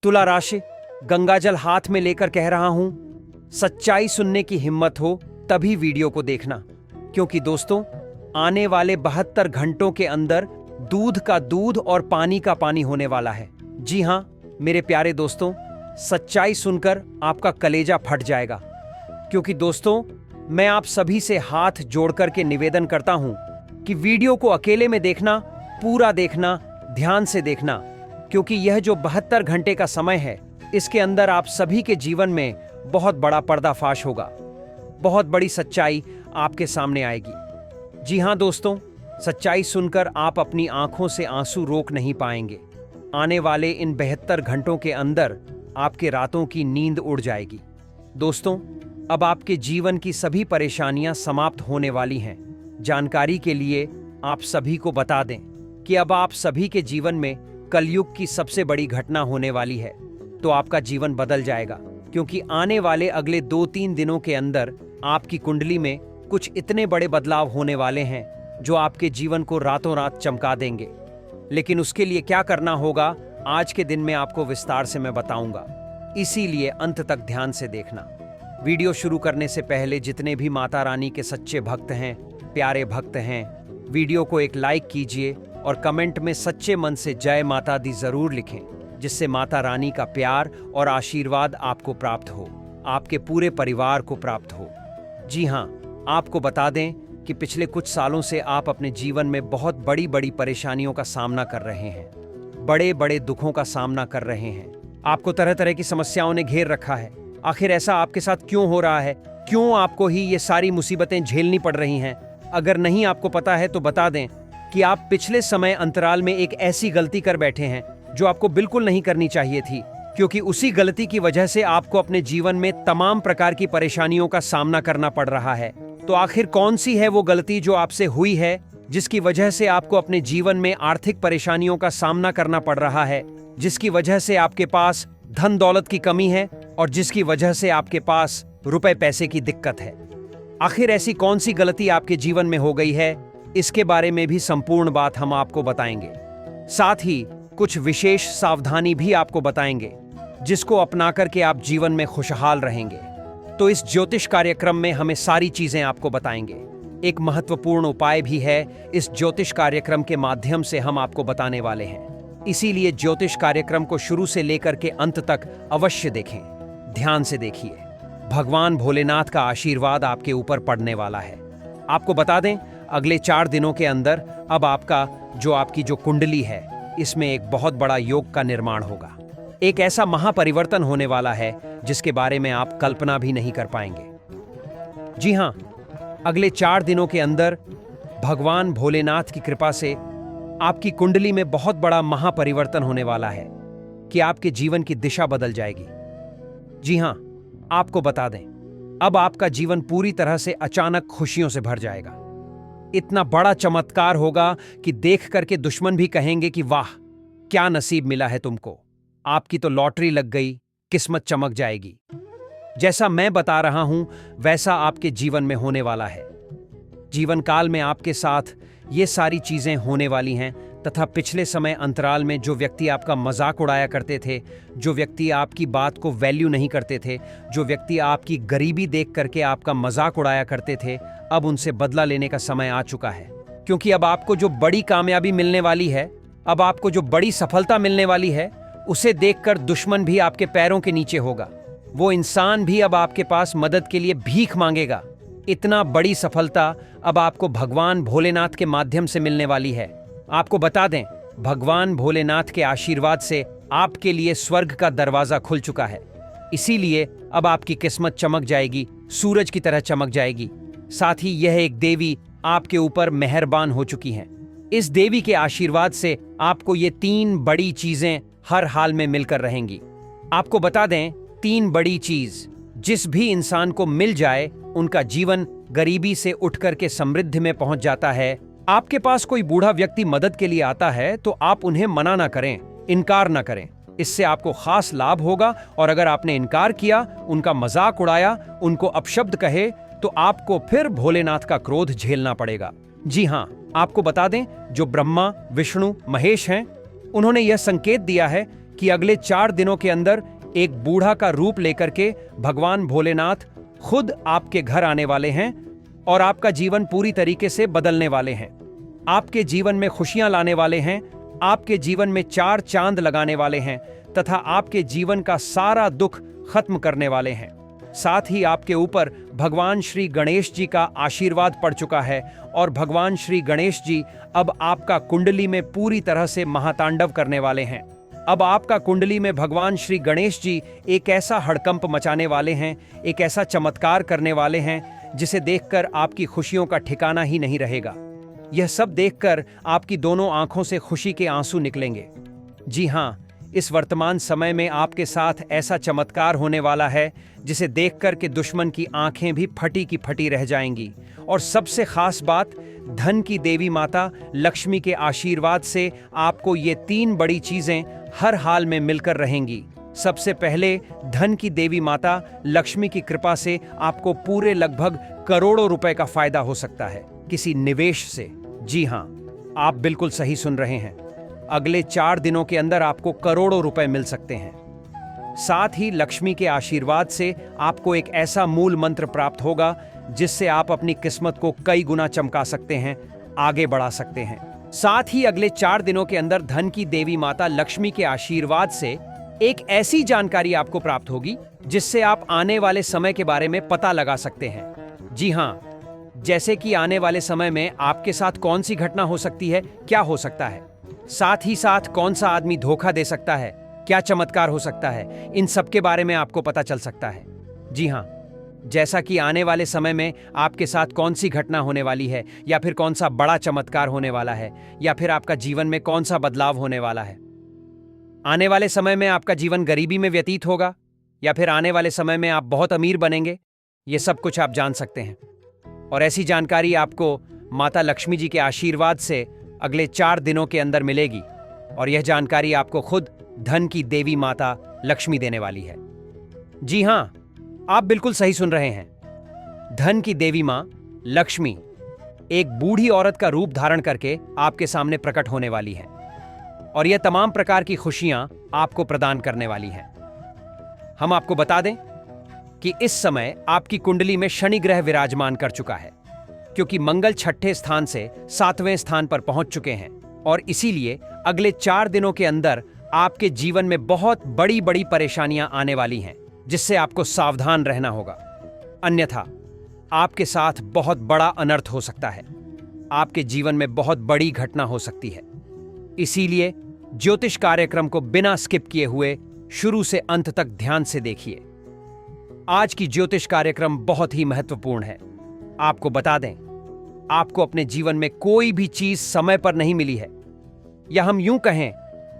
तुला राशि, गंगाजल हाथ में लेकर कह रहा हूं, सच्चाई सुनने की हिम्मत हो तभी वीडियो को देखना, क्योंकि दोस्तों आने वाले 72 घंटों के अंदर दूध का दूध और पानी का पानी होने वाला है। जी हां मेरे प्यारे दोस्तों, सच्चाई सुनकर आपका कलेजा फट जाएगा। क्योंकि दोस्तों मैं आप सभी से हाथ जोड़कर के निवेदन करता हूं कि वीडियो को अकेले में देखना, पूरा देखना, ध्यान से देखना, क्योंकि यह जो 72 घंटे का समय है इसके अंदर आप सभी के जीवन में बहुत बड़ा पर्दाफाश होगा, बहुत बड़ी सच्चाई आपके सामने आएगी। जी हां दोस्तों, सच्चाई सुनकर आप अपनी आंखों से आंसू रोक नहीं पाएंगे। आने वाले इन 72 घंटों के अंदर आपके रातों की नींद उड़ जाएगी। दोस्तों अब आपके जीवन की सभी परेशानियां समाप्त होने वाली हैं। जानकारी के लिए आप सभी को बता दें कि अब आप सभी के जीवन में कलयुग की सबसे बड़ी घटना होने वाली है, तो आपका जीवन बदल जाएगा। क्योंकि आने वाले अगले 2-3 दिनों के अंदर आपकी कुंडली में कुछ इतने बड़े बदलाव होने वाले हैं जो आपके जीवन को रातों रात चमका देंगे। लेकिन उसके लिए क्या करना होगा आज के दिन में आपको विस्तार से मैं बताऊंगा, इसीलिए अंत तक ध्यान से देखना। वीडियो शुरू करने से पहले जितने भी माता रानी के सच्चे भक्त हैं, प्यारे भक्त हैं, वीडियो को एक लाइक कीजिए और कमेंट में सच्चे मन से जय माता दी जरूर लिखें, जिससे माता रानी का प्यार और आशीर्वाद आपको प्राप्त हो, आपके पूरे परिवार को प्राप्त हो। जी हां, आपको बता दें कि पिछले कुछ सालों से आप अपने जीवन में बहुत बड़ी बड़ी परेशानियों का सामना कर रहे हैं, बड़े बड़े दुखों का सामना कर रहे हैं। आपको तरह तरह की समस्याओं ने घेर रखा है। आखिर ऐसा आपके साथ क्यों हो रहा है? क्यों आपको ही ये सारी मुसीबतें झेलनी पड़ रही हैं? अगर नहीं आपको पता है तो बता दें कि आप पिछले समय अंतराल में एक ऐसी गलती कर बैठे हैं जो आपको बिल्कुल नहीं करनी चाहिए थी, क्योंकि उसी गलती की वजह से आपको अपने जीवन में तमाम प्रकार की परेशानियों का सामना करना पड़ रहा है। तो आखिर कौन सी है वो गलती जो आपसे हुई है, जिसकी वजह से आपको अपने जीवन में आर्थिक परेशानियों का सामना करना पड़ रहा है, जिसकी वजह से आपके पास धन दौलत की कमी है और जिसकी वजह से आपके पास रुपए पैसे की दिक्कत है? आखिर ऐसी कौन सी गलती आपके जीवन में हो गई है, इसके बारे में भी संपूर्ण बात हम आपको बताएंगे। साथ ही कुछ विशेष सावधानी भी आपको बताएंगे, जिसको अपना करके आप जीवन में खुशहाल रहेंगे। तो इस ज्योतिष कार्यक्रम में हमें सारी चीजें आपको बताएंगे। एक महत्वपूर्ण उपाय भी है इस ज्योतिष कार्यक्रम के माध्यम से हम आपको बताने वाले हैं। इसीलिए ज्योतिष कार्यक्रम को शुरू से लेकर के अंत तक अवश्य देखें, ध्यान से देखिए। भगवान भोलेनाथ का आशीर्वाद आपके ऊपर पड़ने वाला है। आपको बता दें अगले 4 दिनों के अंदर अब आपकी जो कुंडली है इसमें एक बहुत बड़ा योग का निर्माण होगा। एक ऐसा महापरिवर्तन होने वाला है जिसके बारे में आप कल्पना भी नहीं कर पाएंगे। जी हां, अगले 4 दिनों के अंदर भगवान भोलेनाथ की कृपा से आपकी कुंडली में बहुत बड़ा महापरिवर्तन होने वाला है कि आपके जीवन की दिशा बदल जाएगी। जी हां, आपको बता दें अब आपका जीवन पूरी तरह से अचानक खुशियों से भर जाएगा। इतना बड़ा चमत्कार होगा कि देख करके दुश्मन भी कहेंगे कि वाह क्या नसीब मिला है तुमको, आपकी तो लॉटरी लग गई, किस्मत चमक जाएगी। जैसा मैं बता रहा हूं वैसा आपके जीवन में होने वाला है। जीवन काल में आपके साथ ये सारी चीजें होने वाली हैं, तथा पिछले समय अंतराल में जो व्यक्ति आपका मजाक उड़ाया करते थे, जो व्यक्ति आपकी बात को वैल्यू नहीं करते थे, जो व्यक्ति आपकी गरीबी देख करके आपका मजाक उड़ाया करते थे, अब उनसे बदला लेने का समय आ चुका है। क्योंकि अब आपको जो बड़ी कामयाबी मिलने वाली है, अब आपको जो बड़ी सफलता मिलने वाली है, उसे देखकर दुश्मन भी आपके पैरों के नीचे होगा। वो इंसान भी अब आपके पास मदद के लिए भीख मांगेगा। इतना बड़ी सफलता अब आपको भगवान भोलेनाथ के माध्यम से मिलने वाली है। आपको बता दें भगवान भोलेनाथ के आशीर्वाद से आपके लिए स्वर्ग का दरवाजा खुल चुका है। इसीलिए अब आपकी किस्मत चमक जाएगी, सूरज की तरह चमक जाएगी। साथ ही यह एक देवी आपके ऊपर मेहरबान हो चुकी हैं। इस देवी के आशीर्वाद से आपको ये 3 बड़ी चीजें हर हाल में मिलकर रहेंगी। आपको बता दें 3 बड़ी चीज जिस भी इंसान को मिल जाए उनका जीवन गरीबी से उठकर के समृद्धि में पहुंच जाता है। आपके पास कोई बूढ़ा व्यक्ति मदद के लिए आता है तो आप उन्हें मना ना करें, इनकार ना करें। इससे आपको खास लाभ होगा। और अगर आपने इनकार किया, उनका मजाक उड़ाया, उनको अपशब्द कहे, तो आपको फिर भोलेनाथ का क्रोध झेलना पड़ेगा। जी हां, आपको बता दें जो ब्रह्मा, विष्णु, महेश हैं, उन्होंने यह संकेत दिया है कि अगले 4 दिनों के अंदर एक बूढ़ा का रूप लेकर के भगवान भोलेनाथ खुद आपके घर आने वाले हैं और आपका जीवन पूरी तरीके से बदलने वाले हैं। आपके जीवन में खुशियां लाने वाले हैं, आपके जीवन में 4 चांद लगाने वाले हैं तथा आपके जीवन का सारा दुख खत्म करने वाले हैं। साथ ही आपके ऊपर भगवान श्री गणेश जी का आशीर्वाद पड़ चुका है और भगवान श्री गणेश जी अब आपका कुंडली में पूरी तरह से महातांडव करने वाले हैं। अब आपका कुंडली में भगवान श्री गणेश जी एक ऐसा हड़कंप मचाने वाले हैं, एक ऐसा चमत्कार करने वाले हैं जिसे देखकर आपकी खुशियों का ठिकाना ही नहीं रहेगा। यह सब देखकर आपकी दोनों आंखों से खुशी के आंसू निकलेंगे। जी हां, इस वर्तमान समय में आपके साथ ऐसा चमत्कार होने वाला है जिसे देखकर के दुश्मन की आंखें भी फटी की फटी रह जाएंगी। और सबसे खास बात, धन की देवी माता लक्ष्मी के आशीर्वाद से आपको ये 3 बड़ी चीजें हर हाल में मिलकर रहेंगी। सबसे पहले, धन की देवी माता लक्ष्मी की कृपा से आपको पूरे लगभग करोड़ों रुपए का फायदा हो सकता है किसी निवेश से। जी हां, आप बिल्कुल सही सुन रहे हैं। अगले 4 दिनों के अंदर आपको करोड़ों रुपए मिल सकते हैं। साथ ही लक्ष्मी के आशीर्वाद से आपको एक ऐसा मूल मंत्र प्राप्त होगा जिससे आप अपनी किस्मत को कई गुना चमका सकते हैं, आगे बढ़ा सकते हैं। साथ ही अगले 4 दिनों के अंदर धन की देवी माता लक्ष्मी के आशीर्वाद से एक ऐसी जानकारी आपको प्राप्त होगी जिससे आप आने वाले समय के बारे में पता लगा सकते हैं। जी हां, जैसे कि आने वाले समय में आपके साथ कौन सी घटना हो सकती है, क्या हो सकता है, साथ ही साथ कौन सा आदमी धोखा दे सकता है, क्या चमत्कार हो सकता है, इन सब के बारे में आपको पता चल सकता है। जी हां, जैसा कि आने वाले समय में आपके साथ कौन सी घटना होने वाली है, या फिर कौन सा बड़ा चमत्कार होने वाला है, या फिर आपका जीवन में कौन सा बदलाव होने वाला है। आने वाले समय में आपका जीवन गरीबी में व्यतीत होगा या फिर आने वाले समय में आप बहुत अमीर बनेंगे, ये सब कुछ आप जान सकते हैं। और ऐसी जानकारी आपको माता लक्ष्मी जी के आशीर्वाद से अगले 4 दिनों के अंदर मिलेगी और यह जानकारी आपको खुद धन की देवी माता लक्ष्मी देने वाली है। जी हां, आप बिल्कुल सही सुन रहे हैं। धन की देवी मां लक्ष्मी एक बूढ़ी औरत का रूप धारण करके आपके सामने प्रकट होने वाली है और यह तमाम प्रकार की खुशियां आपको प्रदान करने वाली हैं। हम आपको बता दें कि इस समय आपकी कुंडली में शनि ग्रह विराजमान कर चुका है, क्योंकि मंगल 6ठे स्थान से 7वें स्थान पर पहुंच चुके हैं और इसीलिए अगले 4 दिनों के अंदर आपके जीवन में बहुत बड़ी बड़ी परेशानियां आने वाली हैं, जिससे आपको सावधान रहना होगा। अन्यथा आपके साथ बहुत बड़ा अनर्थ हो सकता है, आपके जीवन में बहुत बड़ी घटना हो सकती है। इसीलिए ज्योतिष कार्यक्रम को बिना स्किप किए हुए शुरू से अंत तक ध्यान से देखिए। आज की ज्योतिष कार्यक्रम बहुत ही महत्वपूर्ण है। आपको बता दें, आपको अपने जीवन में कोई भी चीज समय पर नहीं मिली है, या हम यूं कहें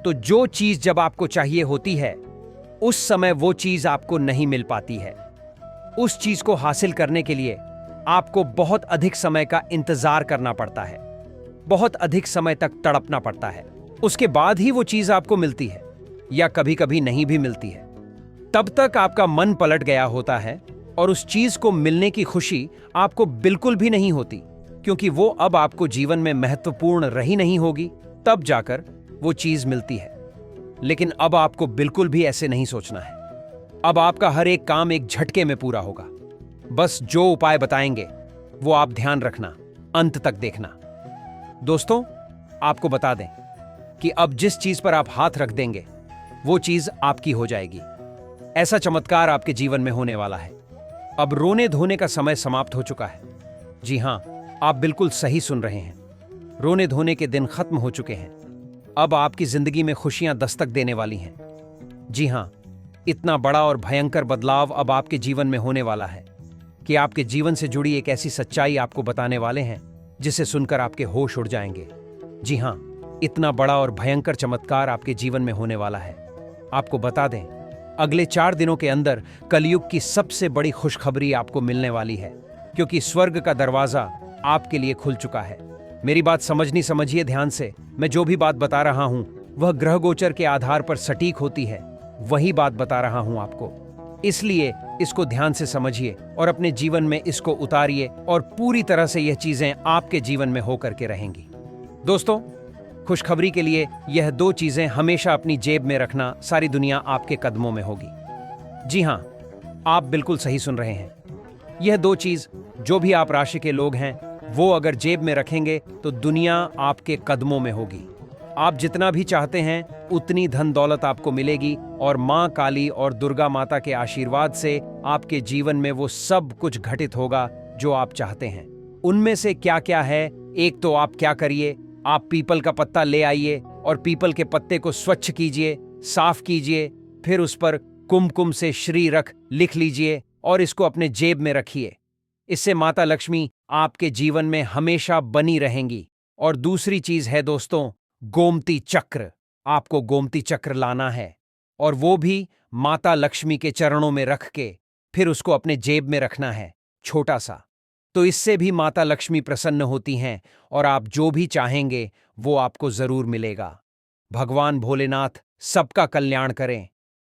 तो जो चीज जब आपको चाहिए होती है उस समय वो चीज आपको नहीं मिल पाती है। उस चीज को हासिल करने के लिए आपको बहुत अधिक समय का इंतजार करना पड़ता है, बहुत अधिक समय तक तड़पना पड़ता है। उसके बाद ही वो चीज आपको मिलती है, या कभी कभी नहीं भी मिलती है। तब तक आपका मन पलट गया होता है और उस चीज को मिलने की खुशी आपको बिल्कुल भी नहीं होती, क्योंकि वो अब आपको जीवन में महत्वपूर्ण रही नहीं होगी, तब जाकर वो चीज मिलती है। लेकिन अब आपको बिल्कुल भी ऐसे नहीं सोचना है। अब आपका हर एक काम एक झटके में पूरा होगा। बस जो उपाय बताएंगे वो आप ध्यान रखना, अंत तक देखना। दोस्तों, आपको बता दें कि अब जिस चीज पर आप हाथ रख देंगे वो चीज आपकी हो जाएगी। ऐसा चमत्कार आपके जीवन में होने वाला है। अब रोने धोने का समय समाप्त हो चुका है। जी हां, आप बिल्कुल सही सुन रहे हैं। रोने धोने के दिन खत्म हो चुके हैं। अब आपकी जिंदगी में खुशियां दस्तक देने वाली हैं। जी हां, इतना बड़ा और भयंकर बदलाव अब आपके जीवन में होने वाला है कि आपके जीवन से जुड़ी एक ऐसी सच्चाई आपको बताने वाले हैं जिसे सुनकर आपके होश उड़ जाएंगे। जी हां, इतना बड़ा और भयंकर चमत्कार आपके जीवन में होने वाला है। आपको बता दें, अगले 4 दिनों के अंदर कलयुग की सबसे बड़ी खुशखबरी आपको मिलने वाली है, क्योंकि स्वर्ग का दरवाजा आपके लिए खुल चुका है। मेरी बात समझिए ध्यान से। मैं जो भी बात बता रहा हूं वह ग्रह गोचर के आधार पर सटीक होती है, वही बात बता रहा हूं आपको। इसलिए इसको ध्यान से समझिए और अपने जीवन में इसको उतारिए और पूरी तरह से यह चीजें आपके जीवन में होकर के रहेंगी। दोस्तों, खुशखबरी के लिए यह 2 चीजें हमेशा अपनी जेब में रखना, सारी दुनिया आपके कदमों में होगी। जी हां, आप बिल्कुल सही सुन रहे हैं। यह 2 चीज, जो भी आप राशि के लोग हैं, वो अगर जेब में रखेंगे तो दुनिया आपके कदमों में होगी। आप जितना भी चाहते हैं उतनी धन दौलत आपको मिलेगी और मां काली और दुर्गा माता के आशीर्वाद से आपके जीवन में वो सब कुछ घटित होगा जो आप चाहते हैं। उनमें से क्या क्या है? एक तो आप क्या करिए, आप पीपल का पत्ता ले आइए और पीपल के पत्ते को स्वच्छ कीजिए, साफ कीजिए, फिर उस पर कुमकुम से श्री रख लिख लीजिए और इसको अपने जेब में रखिए। इससे माता लक्ष्मी आपके जीवन में हमेशा बनी रहेंगी। और दूसरी चीज है दोस्तों, गोमती चक्र। आपको गोमती चक्र लाना है और वो भी माता लक्ष्मी के चरणों में रख के फिर उसको अपने जेब में रखना है, छोटा सा। तो इससे भी माता लक्ष्मी प्रसन्न होती हैं और आप जो भी चाहेंगे वो आपको जरूर मिलेगा। भगवान भोलेनाथ सबका कल्याण करें।